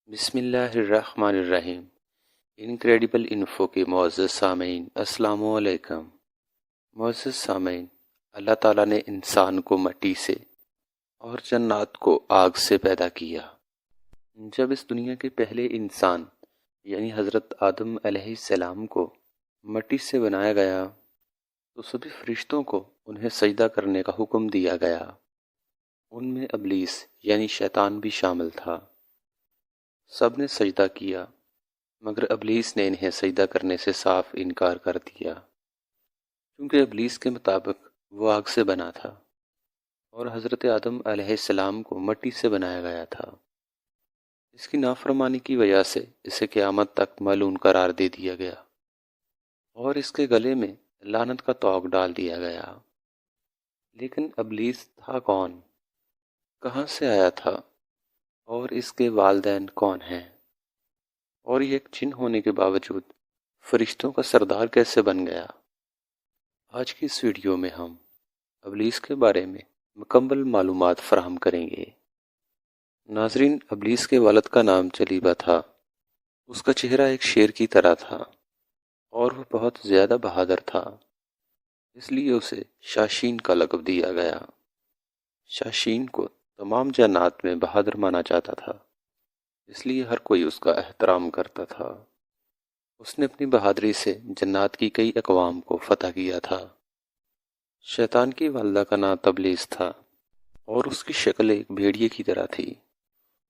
بسم اللہ الرحمن الرحیم۔ انکریڈیبل انفو کے معزز سامعین، السلام علیکم۔ معزز سامعین، اللہ تعالیٰ نے انسان کو مٹی سے اور جنات کو آگ سے پیدا کیا۔ جب اس دنیا کے پہلے انسان یعنی حضرت آدم علیہ السلام کو مٹی سے بنایا گیا تو سبھی فرشتوں کو انہیں سجدہ کرنے کا حکم دیا گیا۔ ان میں ابلیس یعنی شیطان بھی شامل تھا۔ سب نے سجدہ کیا مگر ابلیس نے انہیں سجدہ کرنے سے صاف انکار کر دیا، کیونکہ ابلیس کے مطابق وہ آگ سے بنا تھا اور حضرت آدم علیہ السلام کو مٹی سے بنایا گیا تھا۔ اس کی نافرمانی کی وجہ سے اسے قیامت تک ملعون قرار دے دیا گیا اور اس کے گلے میں لعنت کا طوق ڈال دیا گیا۔ لیکن ابلیس تھا کون؟ کہاں سے آیا تھا؟ اور اس کے والدین کون ہیں؟ اور یہ ایک جن ہونے کے باوجود فرشتوں کا سردار کیسے بن گیا؟ آج کی اس ویڈیو میں ہم ابلیس کے بارے میں مکمل معلومات فراہم کریں گے۔ ناظرین، ابلیس کے والد کا نام جلیبہ تھا۔ اس کا چہرہ ایک شیر کی طرح تھا اور وہ بہت زیادہ بہادر تھا، اس لیے اسے شاشین کا لقب دیا گیا۔ شاشین کو تمام جنات میں بہادر مانا جاتا تھا، اس لیے ہر کوئی اس کا احترام کرتا تھا۔ اس نے اپنی بہادری سے جنات کی کئی اقوام کو فتح کیا تھا۔ شیطان کی والدہ کا نام تبلیس تھا اور اس کی شکل ایک بھیڑیے کی طرح تھی۔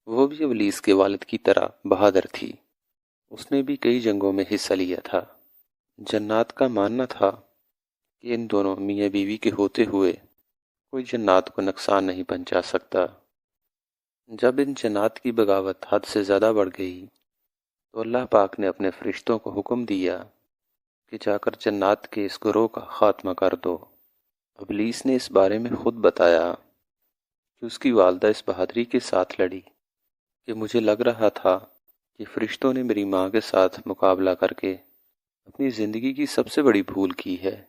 وہ بھی ابلیس کے والد کی طرح بہادر تھی۔ اس نے بھی کئی جنگوں میں حصہ لیا تھا۔ جنات کا ماننا تھا کہ ان دونوں میاں بیوی کے ہوتے ہوئے کوئی جنات کو نقصان نہیں پہنچا سکتا۔ جب ان جنات کی بغاوت حد سے زیادہ بڑھ گئی تو اللہ پاک نے اپنے فرشتوں کو حکم دیا کہ جا کر جنات کے اس گروہ کا خاتمہ کر دو۔ ابلیس نے اس بارے میں خود بتایا کہ اس کی والدہ اس بہادری کے ساتھ لڑی کہ مجھے لگ رہا تھا کہ فرشتوں نے میری ماں کے ساتھ مقابلہ کر کے اپنی زندگی کی سب سے بڑی بھول کی ہے،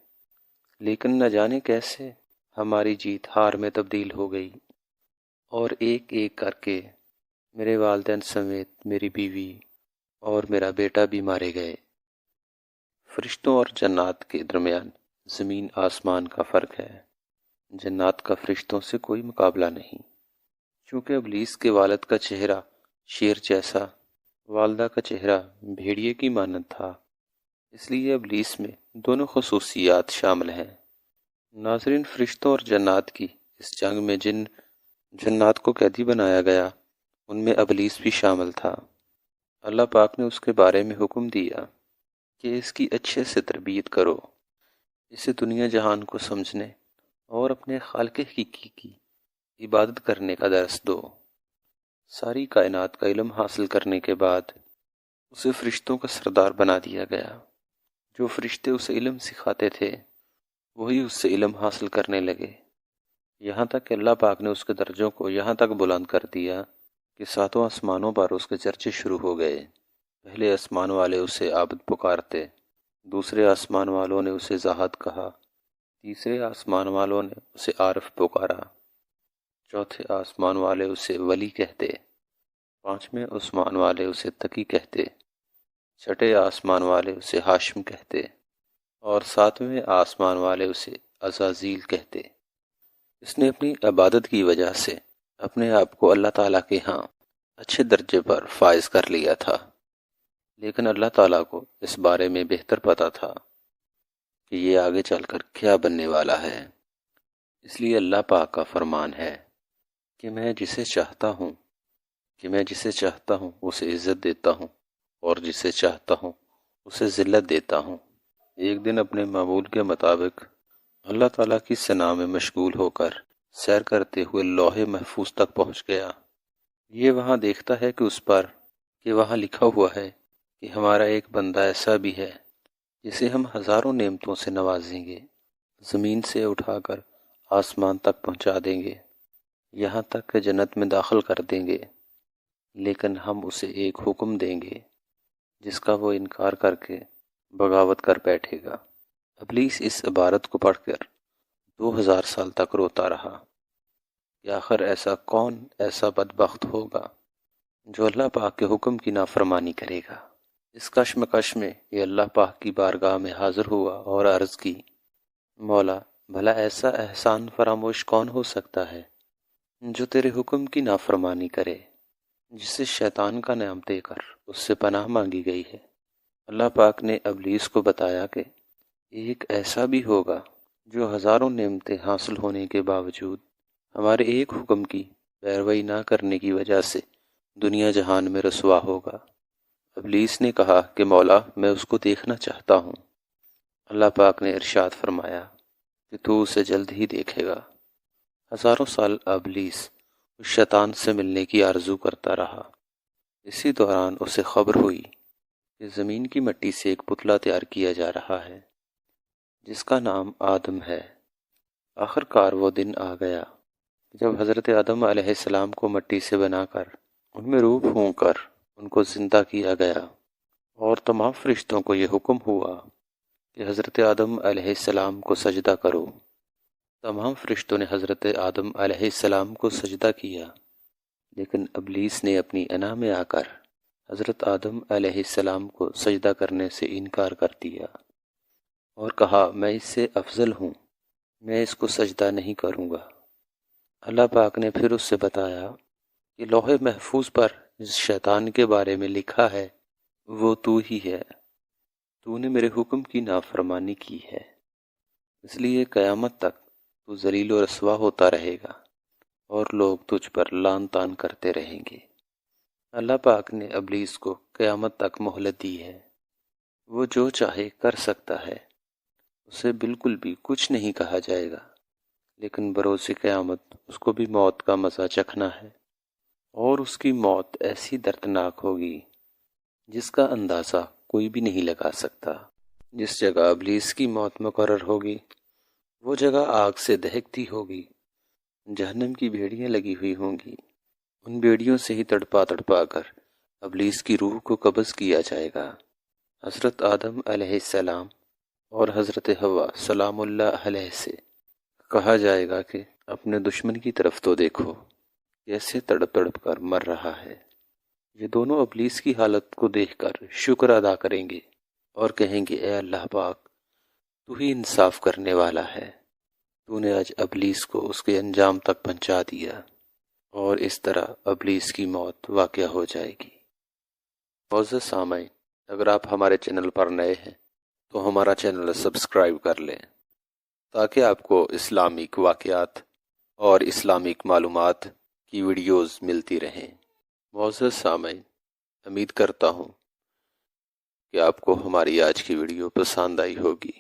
لیکن نہ جانے کیسے ہماری جیت ہار میں تبدیل ہو گئی اور ایک ایک کر کے میرے والدین سمیت میری بیوی اور میرا بیٹا بھی مارے گئے۔ فرشتوں اور جنات کے درمیان زمین آسمان کا فرق ہے۔ جنات کا فرشتوں سے کوئی مقابلہ نہیں، چونکہ ابلیس کے والد کا چہرہ شیر جیسا، والدہ کا چہرہ بھیڑیے کی مانند تھا، اس لیے ابلیس میں دونوں خصوصیات شامل ہیں۔ ناظرین، فرشتوں اور جنات کی اس جنگ میں جن جنات کو قیدی بنایا گیا ان میں ابلیس بھی شامل تھا۔ اللہ پاک نے اس کے بارے میں حکم دیا کہ اس کی اچھے سے تربیت کرو، اسے دنیا جہان کو سمجھنے اور اپنے خالق حقیقی کی عبادت کرنے کا درس دو۔ ساری کائنات کا علم حاصل کرنے کے بعد اسے فرشتوں کا سردار بنا دیا گیا۔ جو فرشتے اسے علم سکھاتے تھے وہی اس سے علم حاصل کرنے لگے، یہاں تک کہ اللہ پاک نے اس کے درجوں کو یہاں تک بلند کر دیا کہ ساتوں آسمانوں پر اس کے چرچے شروع ہو گئے۔ پہلے آسمان والے اسے عابد پکارتے، دوسرے آسمان والوں نے اسے زاہد کہا، تیسرے آسمان والوں نے اسے عارف پکارا، چوتھے آسمان والے اسے ولی کہتے، پانچویں آسمان والے اسے تقی کہتے، چھٹے آسمان والے اسے ہاشم کہتے اور ساتویں آسمان والے اسے عزازیل کہتے۔ اس نے اپنی عبادت کی وجہ سے اپنے آپ کو اللہ تعالیٰ کے ہاں اچھے درجے پر فائز کر لیا تھا، لیکن اللہ تعالیٰ کو اس بارے میں بہتر پتہ تھا کہ یہ آگے چل کر کیا بننے والا ہے۔ اس لیے اللہ پاک کا فرمان ہے کہ میں جسے چاہتا ہوں اسے عزت دیتا ہوں اور جسے چاہتا ہوں اسے ذلت دیتا ہوں۔ ایک دن اپنے معمول کے مطابق اللہ تعالیٰ کی ثنا میں مشغول ہو کر سیر کرتے ہوئے لوح محفوظ تک پہنچ گیا۔ یہ وہاں دیکھتا ہے کہ وہاں لکھا ہوا ہے کہ ہمارا ایک بندہ ایسا بھی ہے جسے ہم ہزاروں نعمتوں سے نوازیں گے، زمین سے اٹھا کر آسمان تک پہنچا دیں گے، یہاں تک کہ جنت میں داخل کر دیں گے، لیکن ہم اسے ایک حکم دیں گے جس کا وہ انکار کر کے بغاوت کر بیٹھے گا۔ ابلیس اس عبارت کو پڑھ کر 2000 سال تک روتا رہا کہ آخر ایسا کون ایسا بدبخت ہوگا جو اللہ پاک کے حکم کی نافرمانی کرے گا۔ اس کشمکش میں یہ اللہ پاک کی بارگاہ میں حاضر ہوا اور عرض کی، مولا بھلا ایسا احسان فراموش کون ہو سکتا ہے جو تیرے حکم کی نافرمانی کرے، جسے شیطان کا نام دے کر اس سے پناہ مانگی گئی ہے۔ اللہ پاک نے ابلیس کو بتایا کہ ایک ایسا بھی ہوگا جو ہزاروں نعمتیں حاصل ہونے کے باوجود ہمارے ایک حکم کی پیروی نہ کرنے کی وجہ سے دنیا جہان میں رسوا ہوگا۔ ابلیس نے کہا کہ مولا میں اس کو دیکھنا چاہتا ہوں۔ اللہ پاک نے ارشاد فرمایا کہ تو اسے جلد ہی دیکھے گا۔ ہزاروں سال ابلیس اس شیطان سے ملنے کی آرزو کرتا رہا۔ اسی دوران اسے خبر ہوئی کہ زمین کی مٹی سے ایک پتلا تیار کیا جا رہا ہے جس کا نام آدم ہے۔ آخر کار وہ دن آ گیا جب حضرت آدم علیہ السلام کو مٹی سے بنا کر ان میں روح پھونک کر ان کو زندہ کیا گیا، اور تمام فرشتوں کو یہ حکم ہوا کہ حضرت آدم علیہ السلام کو سجدہ کرو۔ تمام فرشتوں نے حضرت آدم علیہ السلام کو سجدہ کیا، لیکن ابلیس نے اپنی انا میں آ کر حضرت آدم علیہ السلام کو سجدہ کرنے سے انکار کر دیا اور کہا میں اس سے افضل ہوں، میں اس کو سجدہ نہیں کروں گا۔ اللہ پاک نے پھر اس سے بتایا کہ لوح محفوظ پر جس شیطان کے بارے میں لکھا ہے وہ تو ہی ہے، تو نے میرے حکم کی نافرمانی کی ہے، اس لیے قیامت تک تو ذلیل و رسوا ہوتا رہے گا اور لوگ تجھ پر لعن طعن کرتے رہیں گے۔ اللہ پاک نے ابلیس کو قیامت تک مہلت دی ہے، وہ جو چاہے کر سکتا ہے، اسے بالکل بھی کچھ نہیں کہا جائے گا، لیکن بروز قیامت اس کو بھی موت کا مزہ چکھنا ہے، اور اس کی موت ایسی دردناک ہوگی جس کا اندازہ کوئی بھی نہیں لگا سکتا۔ جس جگہ ابلیس کی موت مقرر ہوگی وہ جگہ آگ سے دہکتی ہوگی، جہنم کی بھیڑیاں لگی ہوئی ہوں گی، ان بیڑیوں سے ہی تڑپا تڑپا کر ابلیس کی روح کو قبض کیا جائے گا۔ حضرت آدم علیہ السلام اور حضرت حوا سلام اللہ علیہ سے کہا جائے گا کہ اپنے دشمن کی طرف تو دیکھو کیسے تڑپ تڑپ کر مر رہا ہے۔ یہ دونوں ابلیس کی حالت کو دیکھ کر شکر ادا کریں گے اور کہیں گے اے اللہ پاک تو ہی انصاف کرنے والا ہے، تو نے آج ابلیس کو اس کے انجام تک پہنچا دیا، اور اس طرح ابلیس کی موت واقع ہو جائے گی۔ معزز سامعین، اگر آپ ہمارے چینل پر نئے ہیں تو ہمارا چینل سبسکرائب کر لیں تاکہ آپ کو اسلامک واقعات اور اسلامک معلومات کی ویڈیوز ملتی رہیں۔ معزز سامعین، امید کرتا ہوں کہ آپ کو ہماری آج کی ویڈیو پسند آئی ہوگی۔